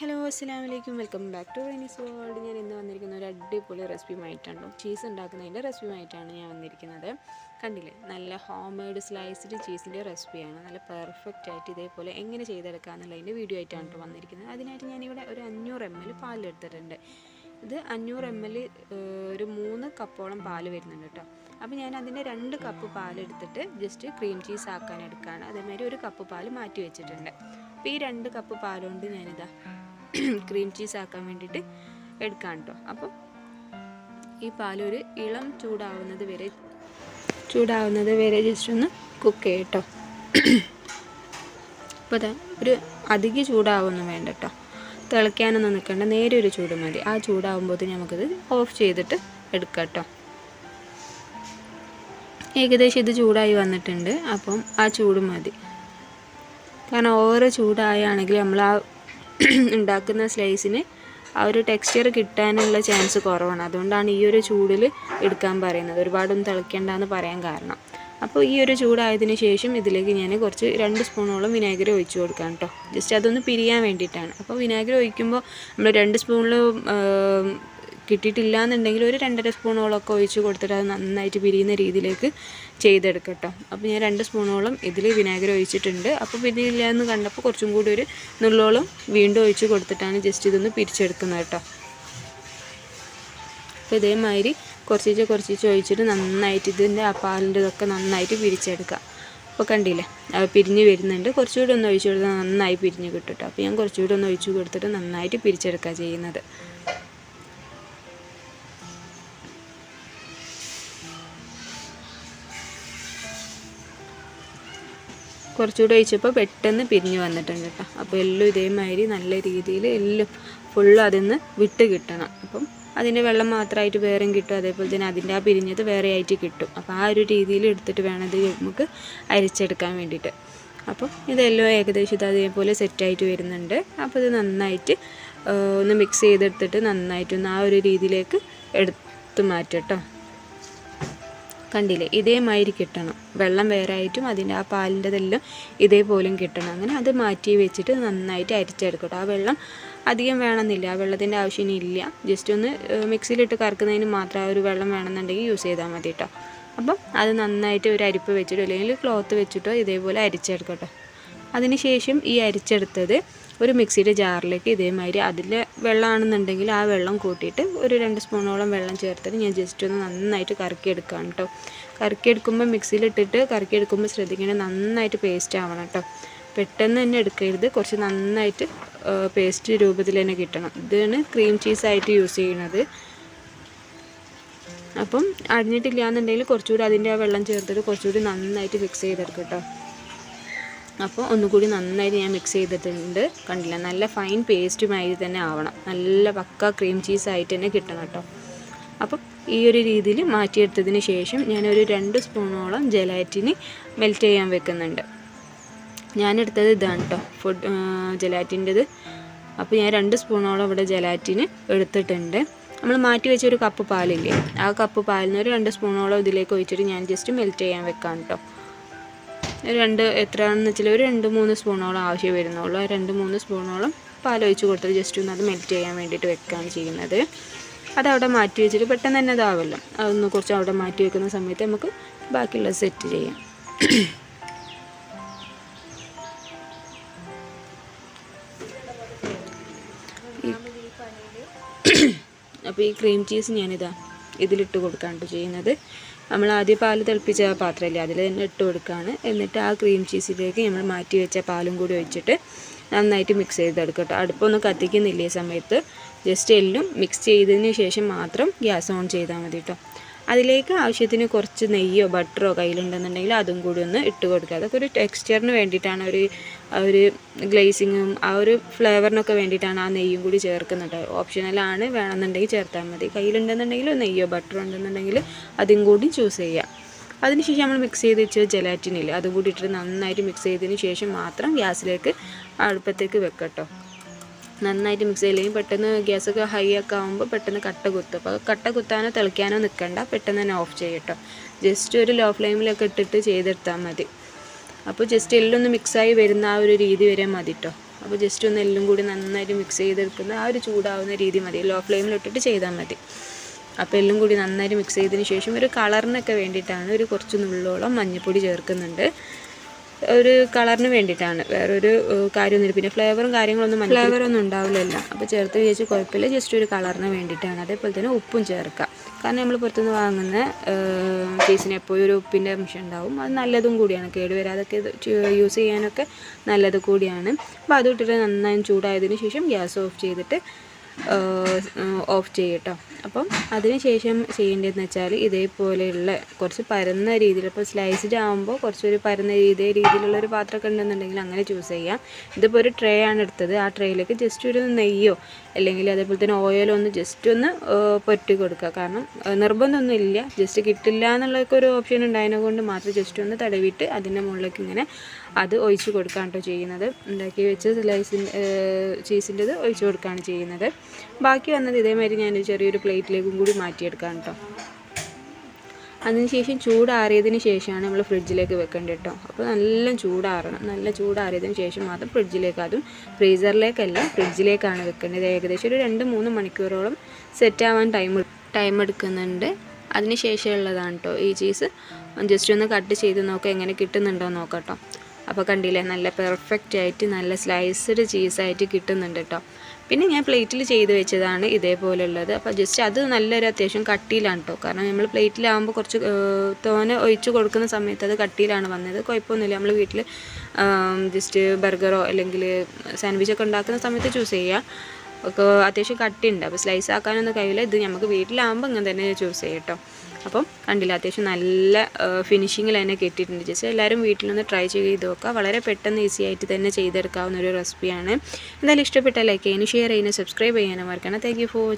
Hello അസ്സലാമു അലൈക്കും welcome back to റൈനീസ് world. ഞാൻ ഇന്ന് വന്നിരിക്കുന്ന ഒരു അടിപൊളി റെസിപ്പിയുമായിട്ടാണ്. ചീസ് ഉണ്ടാക്കുന്നതിൻ്റെ റെസിപ്പിയുമായിട്ടാണ് ഞാൻ വന്നിരിക്കുന്നത്. കണ്ടില്ലേ, നല്ല ഹോം മെയ്ഡ് സ്ലൈസ്ഡ് ചീസിൻ്റെ റെസിപ്പിയാണ്. നല്ല പെർഫെക്റ്റ് ആയിട്ട് ഇതേപോലെ എങ്ങനെ ചെയ്തെടുക്കുക എന്നുള്ളതിൻ്റെ വീഡിയോ ആയിട്ടാണ് ഇപ്പോൾ വന്നിരിക്കുന്നത്. അതിനായിട്ട് ഞാനിവിടെ ഒരു 500 ml പാലെടുത്തിട്ടുണ്ട്. ഇത് 500 ml ഒരു 3 കപ്പോളം പാല് വരുന്നുണ്ട് കേട്ടോ. അപ്പോൾ ഞാൻ അതിൻ്റെ 2 കപ്പ് പാലെടുത്തിട്ട് ജസ്റ്റ് ക്രീം ചീസ് ആക്കാൻ എടുക്കുകയാണ്. അതേമാതിരി 1 കപ്പ് പാല് മാറ്റി വെച്ചിട്ടുണ്ട്. അപ്പോൾ ഈ 2 കപ്പ് പാലുകൊണ്ട് ഞാനിതാ ക്രീം ചീസ് ആക്കാൻ വേണ്ടിയിട്ട് എടുക്കാം കേട്ടോ. അപ്പം ഈ പാലൊരു ഇളം ചൂടാവുന്നത് വരെ ജസ്റ്റ് ഒന്ന് കുക്ക് ചെയ്യും കേട്ടോ. അപ്പോൾ അതാ ഒരു അധികം ചൂടാവൊന്നും വേണ്ട കേട്ടോ, തിളയ്ക്കാനൊന്നും നിൽക്കേണ്ട, നേരെ ഒരു ചൂട് മതി. ആ ചൂടാവുമ്പോഴത്തേന് നമുക്കിത് ഓഫ് ചെയ്തിട്ട് എടുക്കാം കേട്ടോ. ഏകദേശം ഇത് ചൂടായി വന്നിട്ടുണ്ട്. അപ്പം ആ ചൂട് മതി. കാരണം ഓവർ ചൂടായാണെങ്കിൽ നമ്മൾ ആ ഉണ്ടാക്കുന്ന സ്ലൈസിന് ആ ഒരു ടെക്സ്ചർ കിട്ടാനുള്ള ചാൻസ് കുറവാണ്. അതുകൊണ്ടാണ് ഈ ഒരു ചൂടിൽ എടുക്കാൻ പറയുന്നത്, ഒരുപാടൊന്നും തിളയ്ക്കേണ്ടെന്ന് പറയാൻ കാരണം. അപ്പോൾ ഈ ഒരു ചൂടായതിന് ശേഷം ഇതിലേക്ക് ഞാൻ കുറച്ച് 2 സ്പൂണോളം വിനാഗിരി ഒഴിച്ചു കൊടുക്കാം കേട്ടോ. ജസ്റ്റ് അതൊന്ന് പിരിയാൻ വേണ്ടിയിട്ടാണ്. അപ്പോൾ വിനാഗിരി ഒഴിക്കുമ്പോൾ നമ്മൾ 2 സ്പൂണിൽ കിട്ടിയിട്ടില്ല എന്നുണ്ടെങ്കിൽ ഒരു 2.5 സ്പൂണോളമൊക്കെ ഒഴിച്ച് കൊടുത്തിട്ട് അത് നന്നായിട്ട് പിരിയുന്ന രീതിയിലേക്ക് ചെയ്തെടുക്കാം കേട്ടോ. അപ്പോൾ ഞാൻ 2 സ്പൂണോളം ഇതിൽ വിനാഗിരി ഒഴിച്ചിട്ടുണ്ട്. അപ്പോൾ പിരിയില്ല എന്ന് കണ്ടപ്പോൾ കുറച്ചും കൂടി ഒരു നുള്ളോളം വീണ്ടും ഒഴിച്ച് കൊടുത്തിട്ടാണ് ജസ്റ്റ് ഇതൊന്ന് പിരിച്ചെടുക്കുന്നത് കേട്ടോ. അപ്പോൾ ഇതേമാതിരി കുറച്ച് ഒഴിച്ചിട്ട് നന്നായിട്ട് ഇതിൻ്റെ ആ പാലിൻ്റെ ഇതൊക്കെ നന്നായിട്ട് പിരിച്ചെടുക്കാം. അപ്പോൾ കണ്ടില്ലേ, പിരിഞ്ഞ് വരുന്നുണ്ട്. കുറച്ചുകൂടി ഒന്ന് ഒഴിച്ച് കൊടുത്താൽ നന്നായി പിരിഞ്ഞ് കിട്ടും കേട്ടോ. അപ്പോൾ ഞാൻ കുറച്ചുകൂടി ഒന്ന് ഒഴിച്ച് കൊടുത്തിട്ട് നന്നായിട്ട് പിരിച്ചെടുക്കുക ചെയ്യുന്നത്. കുറച്ചുകൂടി ഒഴിച്ചപ്പോൾ പെട്ടെന്ന് പിരിഞ്ഞ് വന്നിട്ടുണ്ട് കേട്ടോ. അപ്പോൾ എല്ലാം ഇതേമാതിരി നല്ല രീതിയിൽ എല്ലാം ഫുള്ളും അതിന്ന് വിട്ട് കിട്ടണം. അപ്പം അതിൻ്റെ വെള്ളം മാത്രമായിട്ട് വേറെയും കിട്ടും, അതേപോലെ തന്നെ അതിൻ്റെ ആ പിരിഞ്ഞത് വേറെ ആയിട്ട് കിട്ടും. അപ്പോൾ ആ ഒരു രീതിയിൽ എടുത്തിട്ട് വേണം ഇത് നമുക്ക് അരിച്ചെടുക്കാൻ വേണ്ടിയിട്ട്. അപ്പം ഇതെല്ലാം ഏകദേശം ഇത് അതേപോലെ സെറ്റായിട്ട് വരുന്നുണ്ട്. അപ്പോൾ ഇത് നന്നായിട്ട് ഒന്ന് മിക്സ് ചെയ്തെടുത്തിട്ട് നന്നായിട്ടൊന്ന് ആ ഒരു രീതിയിലേക്ക് എടുത്ത് മാറ്റും കേട്ടോ. കണ്ടില്ലേ, ഇതേമാതിരി കിട്ടണം. വെള്ളം വേറെ ആയിട്ടും അതിൻ്റെ ആ പാലിൻ്റെതെല്ലാം ഇതേപോലെയും കിട്ടണം. അങ്ങനെ അത് മാറ്റി വെച്ചിട്ട് നന്നായിട്ട് അരിച്ചെടുക്കട്ടെ. ആ വെള്ളം അധികം വേണമെന്നില്ല, ആ വെള്ളത്തിൻ്റെ ആവശ്യമില്ല. ജസ്റ്റ് ഒന്ന് മിക്സിയിലിട്ട് കറക്കുന്നതിന് മാത്രം ആ ഒരു വെള്ളം വേണമെന്നുണ്ടെങ്കിൽ യൂസ് ചെയ്താൽ മതി കേട്ടോ. അപ്പം അത് നന്നായിട്ട് ഒരു അരിപ്പ് വെച്ചിട്ടോ അല്ലെങ്കിൽ ക്ലോത്ത് വെച്ചിട്ടോ ഇതേപോലെ അരിച്ചെടുക്കട്ടോ. അതിന് ശേഷം ഈ അരിച്ചെടുത്തത് ഒരു മിക്സിയുടെ ജാറിലേക്ക് ഇതേമാതിരി അതിൽ വെള്ളമാണെന്നുണ്ടെങ്കിൽ ആ വെള്ളം കൂട്ടിയിട്ട് ഒരു 2 സ്പൂണോളം വെള്ളം ചേർത്തിട്ട് ഞാൻ ജസ്റ്റ് ഒന്ന് നന്നായിട്ട് കറക്കിയെടുക്കാം കേട്ടോ. കറക്കിയെടുക്കുമ്പോൾ മിക്സിയിലിട്ടിട്ട് കറക്കിയെടുക്കുമ്പോൾ ശ്രദ്ധിക്കണം, നന്നായിട്ട് പേസ്റ്റ് ആവണം കേട്ടോ. പെട്ടെന്ന് തന്നെ എടുക്കരുത്, കുറച്ച് നന്നായിട്ട് പേസ്റ്റ് രൂപത്തിൽ തന്നെ കിട്ടണം. ഇതാണ് ക്രീം ചീസായിട്ട് യൂസ് ചെയ്യുന്നത്. അപ്പം അടിഞ്ഞിട്ടില്ല എന്നുണ്ടെങ്കിൽ കുറച്ചുകൂടി അതിൻ്റെ ആ വെള്ളം ചേർത്തിട്ട് കുറച്ചുകൂടി നന്നായിട്ട് മിക്സ് ചെയ്തെടുക്കും കേട്ടോ. അപ്പോൾ ഒന്നുകൂടി നന്നായിട്ട് ഞാൻ മിക്സ് ചെയ്തിട്ടുണ്ട്. കണ്ടില്ല, നല്ല ഫൈൻ പേസ്റ്റുമായി തന്നെ ആവണം, നല്ല പക്ക ക്രീം ചീസായിട്ട് തന്നെ കിട്ടണം കേട്ടോ. അപ്പം ഈ ഒരു രീതിയിൽ മാറ്റിയെടുത്തതിന് ശേഷം ഞാനൊരു 2 സ്പൂണോളം ജലാറ്റിന് മെൽറ്റ് ചെയ്യാൻ വെക്കുന്നുണ്ട്. ഞാനെടുത്തത് ഇതാണ് കേട്ടോ, ജലാറ്റിൻ്റെത്. അപ്പോൾ ഞാൻ 2 സ്പൂണോളം ഇവിടെ ജലാറ്റിന് എടുത്തിട്ടുണ്ട്. നമ്മൾ മാറ്റി വെച്ച ഒരു കപ്പ് പാലില്ലേ, ആ കപ്പ് പാലിന് ഒരു 2 സ്പൂണോളം ഇതിലേക്ക് ഒഴിച്ചിട്ട് ഞാൻ ജസ്റ്റ് മെൽറ്റ് ചെയ്യാൻ വെക്കാം കേട്ടോ. എത്രയാണെന്ന് വെച്ചാൽ ഒരു 2-3 സ്പൂണോളം ആവശ്യം വരുന്നുള്ളൂ. 2-3 സ്പൂണോളം പാലൊഴിച്ച് കൊടുത്തിട്ട് ജസ്റ്റ് ഒന്ന് അത് മെൽറ്റ് ചെയ്യാൻ വേണ്ടിയിട്ട് വെക്കുകയാണ് ചെയ്യുന്നത്. അതവിടെ മാറ്റി വെച്ചിട്ട് പെട്ടെന്ന് തന്നെ അതാവല്ലോ, അതൊന്ന് കുറച്ച് അവിടെ മാറ്റി വെക്കുന്ന സമയത്ത് നമുക്ക് ബാക്കിയുള്ളത് സെറ്റ് ചെയ്യാം. അപ്പോൾ ഈ ക്രീം ചീസ് ഞാനിതാ ഇതിലിട്ട് കൊടുക്കാണ്ട് ചെയ്യുന്നത്. നമ്മൾ ആദ്യം പാല് തിളപ്പിച്ച പാത്രമില്ലേ, അതിൽ തന്നെ ഇട്ട് കൊടുക്കുകയാണ്. എന്നിട്ട് ആ ക്രീം ചീസിലേക്ക് നമ്മൾ മാറ്റി വെച്ച പാലും കൂടി ഒഴിച്ചിട്ട് നന്നായിട്ട് മിക്സ് ചെയ്തെടുക്കട്ടെ. അടുപ്പൊന്നും കത്തിക്കുന്നില്ല ഈ സമയത്ത്. ജസ്റ്റ് എല്ലാം മിക്സ് ചെയ്തതിന് ശേഷം മാത്രം ഗ്യാസ് ഓൺ ചെയ്താൽ മതി കേട്ടോ. അതിലേക്ക് ആവശ്യത്തിന് കുറച്ച് നെയ്യോ ബട്ടറോ കയ്യിലുണ്ടെന്നുണ്ടെങ്കിൽ അതും കൂടി ഒന്ന് ഇട്ട് കൊടുക്കുക. അതൊക്കെ ഒരു ടെക്സ്ചറിന് വേണ്ടിയിട്ടാണ്, ഒരു ഗ്ലേസിങ്ങും ആ ഒരു ഫ്ലേവറിനൊക്കെ വേണ്ടിയിട്ടാണ് ആ നെയ്യും കൂടി ചേർക്കുന്നത്. ഓപ്ഷണലാണ്, വേണമെന്നുണ്ടെങ്കിൽ ചേർത്താൽ മതി. കയ്യിലുണ്ടെന്നുണ്ടെങ്കിൽ നെയ്യോ ബട്ടറോ ഉണ്ടെന്നുണ്ടെങ്കിൽ അതും കൂടി ചൂസ് ചെയ്യുക. അതിനുശേഷം നമ്മൾ മിക്സ് ചെയ്ത് വെച്ച ജലാറ്റിനില്ല, അതും കൂടി ഇട്ടിട്ട് നന്നായിട്ട് മിക്സ് ചെയ്തതിന് ശേഷം മാത്രം ഗ്യാസിലേക്ക് അടുപ്പത്തേക്ക് വെക്കട്ടോ. നന്നായിട്ട് മിക്സ് ചെയ്യില്ലെങ്കിൽ പെട്ടെന്ന് ഗ്യാസൊക്കെ ഹൈ ഒക്കെ ആകുമ്പോൾ പെട്ടെന്ന് കട്ട കുത്തും. അപ്പോൾ കട്ട കുത്താനോ തിളയ്ക്കാനോ നിൽക്കണ്ട, പെട്ടെന്ന് തന്നെ ഓഫ് ചെയ്യട്ടോ. ജസ്റ്റ് ഒരു ലോ ഫ്ലെയിമിലൊക്കെ ഇട്ടിട്ട് ചെയ്തെടുത്താൽ മതി. അപ്പോൾ ജസ്റ്റ് എല്ലാം ഒന്ന് മിക്സായി വരുന്ന ആ ഒരു രീതി വരെ മതി കേട്ടോ. അപ്പോൾ ജസ്റ്റ് ഒന്ന് എല്ലാം കൂടി നന്നായിട്ട് മിക്സ് ചെയ്തെടുക്കുന്ന ആ ഒരു ചൂടാവുന്ന രീതി മതി, ലോ ഫ്ലെയിമിലിട്ടിട്ട് ചെയ്താൽ മതി. അപ്പോൾ എല്ലാം കൂടി നന്നായിട്ട് മിക്സ് ചെയ്തതിന് ശേഷം ഒരു കളറിനൊക്കെ വേണ്ടിയിട്ടാണ് ഒരു കുറച്ച് നുള്ളോളം മഞ്ഞൾപ്പൊടി ചേർക്കുന്നുണ്ട്. ഒരു കളറിന് വേണ്ടിയിട്ടാണ്, വേറൊരു കാര്യമൊന്നുമില്ല. പിന്നെ ഫ്ലേവറും കാര്യങ്ങളൊന്നും ഫ്ലേവറൊന്നും ഉണ്ടാവില്ലല്ലോ, അപ്പോൾ ചേർത്ത് വിചാരിച്ച് കുഴപ്പമില്ല, ജസ്റ്റ് ഒരു കളറിന് വേണ്ടിയിട്ടാണ്. അതേപോലെ തന്നെ ഉപ്പും ചേർക്കുക, കാരണം നമ്മൾ പുറത്തുനിന്ന് വാങ്ങുന്ന ചീസിന് എപ്പോഴും ഒരു ഉപ്പിൻ്റെ അംശം ഉണ്ടാവും. അത് നല്ലതും കൂടിയാണ്, കേടുവരാതൊക്കെ യൂസ് ചെയ്യാനൊക്കെ നല്ലത് കൂടിയാണ്. അപ്പോൾ അത് ഇട്ടിട്ട് നന്നായി ചൂടായതിന് ശേഷം ഗ്യാസ് ഓഫ് ചെയ്തിട്ട് ഓഫ് ചെയ്യട്ടോ. അപ്പം അതിന് ശേഷം ചെയ്യേണ്ടതെന്ന് വെച്ചാൽ ഇതേപോലെയുള്ള കുറച്ച് പരന്ന രീതിയിൽ, ഇപ്പോൾ സ്ലൈസ്ഡ് ആകുമ്പോൾ കുറച്ചൊരു പരന്ന ഇതേ രീതിയിലുള്ളൊരു പാത്രമൊക്കെ ഉണ്ടെന്നുണ്ടെങ്കിൽ അങ്ങനെ ചൂസ് ചെയ്യാം. ഇതിപ്പോൾ ഒരു ട്രേ ആണ് എടുത്തത്, ആ ട്രേയിലേക്ക് ജസ്റ്റ് ഒരു നെയ്യോ അല്ലെങ്കിൽ അതേപോലെ തന്നെ ഓയിലോ ഒന്ന് ജസ്റ്റ് ഒന്ന് പൊറ്റി കൊടുക്കുക. കാരണം നിർബന്ധമൊന്നും ഇല്ല, ജസ്റ്റ് കിട്ടില്ല എന്നുള്ളതൊക്കെ ഒരു ഓപ്ഷൻ ഉണ്ടായതിനെ കൊണ്ട് മാത്രം ജസ്റ്റ് ഒന്ന് തടവിയിട്ട് അതിൻ്റെ മുകളിലേക്ക് ഇങ്ങനെ അത് ഒഴിച്ച് കൊടുക്കുകയാണ് കേട്ടോ ചെയ്യുന്നത്. ഉണ്ടാക്കി വെച്ച് ചീസിൻ്റെത് ഒഴിച്ച് കൊടുക്കുകയാണ് ചെയ്യുന്നത്. ബാക്കി വന്നത് ഇതേമാതിരി ഞാൻ ചെറിയൊരു പ്ലേറ്റിലേക്കും കൂടി മാറ്റിയെടുക്കാം കേട്ടോ. അതിനുശേഷം ചൂടാറിയതിന് ശേഷമാണ് നമ്മൾ ഫ്രിഡ്ജിലേക്ക് വെക്കേണ്ടത് കേട്ടോ. അപ്പോൾ നല്ല ചൂടാറണം, നല്ല ചൂടാറിയതിന് ശേഷം മാത്രം ഫ്രിഡ്ജിലേക്ക്, അതും ഫ്രീസറിലേക്കല്ല ഫ്രിഡ്ജിലേക്കാണ് വെക്കേണ്ടത്. ഏകദേശം ഒരു 2-3 മണിക്കൂറോളം സെറ്റ് ആവാൻ ടൈം എടുക്കുന്നുണ്ട്. അതിന് ശേഷമുള്ളതാണ് കേട്ടോ ഈ ചീസ്. ജസ്റ്റ് ഒന്ന് കട്ട് ചെയ്ത് നോക്കാം എങ്ങനെ കിട്ടുന്നുണ്ടോ നോക്കാം കേട്ടോ. അപ്പോൾ കണ്ടില്ലേ, നല്ല പെർഫെക്റ്റ് ആയിട്ട് നല്ല സ്ലൈസ്ഡ് ചീസായിട്ട് കിട്ടുന്നുണ്ട് കേട്ടോ. പിന്നെ ഞാൻ പ്ലേറ്റിൽ ചെയ്ത് വെച്ചതാണ് ഇതേപോലെയുള്ളത്. അപ്പോൾ ജസ്റ്റ് അത് നല്ലൊരു അത്യാവശ്യം കട്ടിയിലാണ് കേട്ടോ, കാരണം നമ്മൾ പ്ലേറ്റിലാകുമ്പോൾ കുറച്ച് തോനെ ഒഴിച്ച് കൊടുക്കുന്ന സമയത്ത് അത് കട്ടിയിലാണ് വന്നത്. കുഴപ്പമൊന്നുമില്ല, നമ്മൾ വീട്ടിൽ ജസ്റ്റ് ബർഗറോ അല്ലെങ്കിൽ സാൻഡ്വിച്ചൊക്കെ ഉണ്ടാക്കുന്ന സമയത്ത് ചൂസ് ചെയ്യുക. ഒക്കെ അത്യാവശ്യം കട്ടിയുണ്ട്, അപ്പോൾ സ്ലൈസ് ആക്കാനൊന്നും കഴിയില്ല. ഇത് നമുക്ക് വീട്ടിലാകുമ്പോൾ ഇങ്ങനെ തന്നെ ചൂസ് ചെയ്യാം കേട്ടോ. അപ്പം കണ്ടില്ല, അത്യാവശ്യം നല്ല ഫിനിഷിങ്ങിൽ തന്നെ കിട്ടിയിട്ടുണ്ട്. ജസ്റ്റ് എല്ലാവരും വീട്ടിലൊന്ന് ട്രൈ ചെയ്ത് നോക്കുക. വളരെ പെട്ടെന്ന് ഈസി ആയിട്ട് തന്നെ ചെയ്തെടുക്കാവുന്ന ഒരു റെസിപ്പിയാണ്. എന്തായാലും ഇഷ്ടപ്പെട്ട ലൈക്ക് ചെയ്യാനും ഷെയർ ചെയ്യാനും സബ്സ്ക്രൈബ് ചെയ്യാനും മറക്കണം. Thank you for